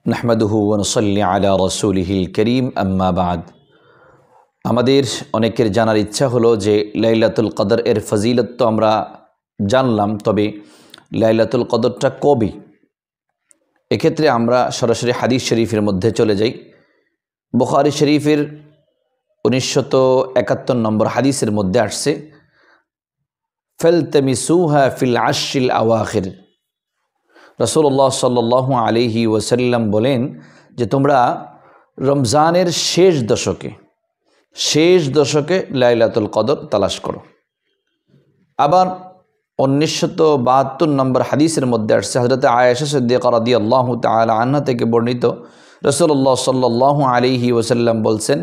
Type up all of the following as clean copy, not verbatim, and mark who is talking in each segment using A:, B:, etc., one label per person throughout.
A: নাহমাদুহু ওয়া নুসাল্লি আলা রাসূলিহিল কারীম আম্মা বা'দ। আমাদের অনেকের জানার ইচ্ছা হলো যে লাইলাতুল কদর এর ফজিলত তো আমরা জানলাম, তবে লাইলাতুল কদরটা কবে? এক্ষেত্রে আমরা সরাসরি হাদিস শরীফের মধ্যে চলে যাই। বুখারী শরীফের 1971 নম্বর হাদিসের মধ্যে আসছে, ফালতামিসুহা ফিল আশরিল আওয়াখির। রাসূলুল্লাহ সাল্লাল্লাহু আলাইহি ওয়াসাল্লাম বলেন যে তোমরা রমজানের শেষ দশকে লাইলাতুল কদর তালাশ করো। আবার 1972 নম্বর হাদিসের মধ্যে আসছে, হযরত আয়েশা সিদ্দিকা রাদিয়াল্লাহু তাআলা আনহা থেকে বর্ণিত, রাসূলুল্লাহ সাল্লাল্লাহু আলাইহি ওয়াসাল্লাম বলছেন,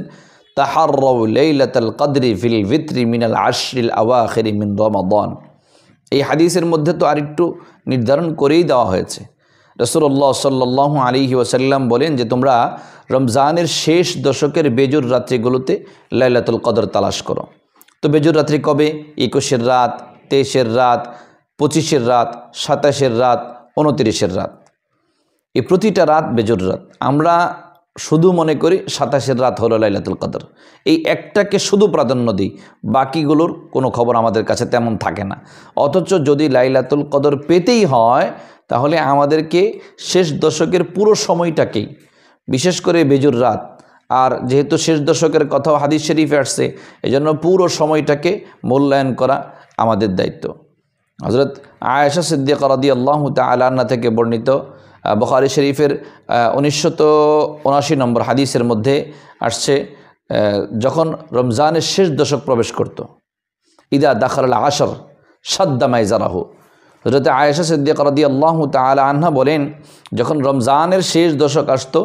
A: তাহাররাউ লাইলাতুল কদরি ফিল ভিতরি মিনাল আশরিল আওয়াখির মিন রমাদান। এই হাদিসের মধ্যে তো আরেকটু নির্ধারণ করেই দেওয়া হয়েছে। রাসূলুল্লাহ সাল্লাল্লাহু আলাইহি ওয়াসাল্লাম বলেন যে তোমরা রমজানের শেষ দশকের বেজুর রাত্রিগুলোতে লাইলাতুল কদর তালাশ করো। তো বেজুর রাত্রি কবে? 21-এর রাত, 23-এর রাত, 25-এর রাত, 27-এর রাত, 29-এর রাত। এই প্রতিটা রাত বেজুর রাত। আমরা শুধু মনে করি 27-এর রাত হলো লাইলাতুল কদর, এই একটাকে শুধু প্রাধান্য দিই, বাকিগুলোর কোনো খবর আমাদের কাছে তেমন থাকে না। অথচ যদি লাইলাতুল কদর পেতেই হয় তাহলে আমাদেরকে শেষ দশকের পুরো সময়টাকেই, বিশেষ করে বেজুর রাত, আর যেহেতু শেষ দশকের কথাও হাদিস শরীফে আসছে, এজন্য পুরো সময়টাকে মূল্যায়ন করা আমাদের দায়িত্ব। হযরত আয়েশা সিদ্দিকা রাদিয়াল্লাহু তাআলা আনহা থেকে বর্ণিত বুখারী শরীফের 1979 নম্বর হাদিসের মধ্যে আসছে, যখন রমজানের শেষ দশক প্রবেশ করত, ইদা দাখালাল আশর শাদ্দা মাইজারাহু। হযরত আয়েশা সিদ্দিকা রাদিয়াল্লাহু তাআলা আনহা বলেন, যখন রমজানের শেষ দশক আসতো,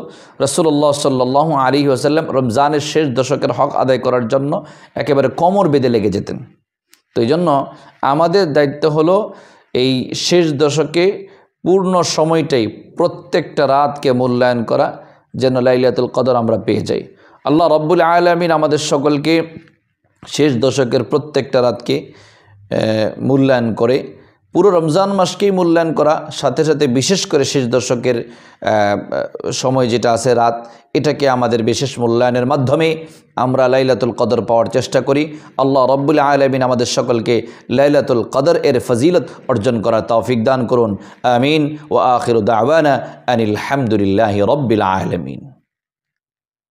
A: রাসূলুল্লাহ সাল্লাল্লাহু আলাইহি ওয়াসাল্লাম রমজানের শেষ দশকের হক আদায় করার জন্য একেবারে কোমর বেঁধে লেগে যেতেন। তো এই জন্য আমাদের দায়িত্ব হলো এই শেষ দশকে পূর্ণ সময়টাই, প্রত্যেকটা রাতকে মূল্যায়ন করা, যেন লাইলাতুল কদর আমরা পেয়ে যাই। আল্লাহ রাব্বুল আলামিন আমাদের সকলকে শেষ দশকের প্রত্যেকটা রাতকে মূল্যায়ন করে, পুরো রমজান মাসকেই মূল্যায়ন করা, সাথে সাথে বিশেষ করে শেষ দশকের সময় যেটা আছে রাত, এটাকে আমাদের বিশেষ মূল্যায়নের মাধ্যমে আমরা লাইলাতুল কদর পাওয়ার চেষ্টা করি। আল্লাহ রাব্বুল আলামিন আমাদের সকলকে লাইলাতুল কদর এর ফজিলত অর্জন করার তৌফিক দান করুন। আমিন। ওয়া আখিরু দাওয়ানা আনিল হামদুলিল্লাহি রাব্বিল আলামিন।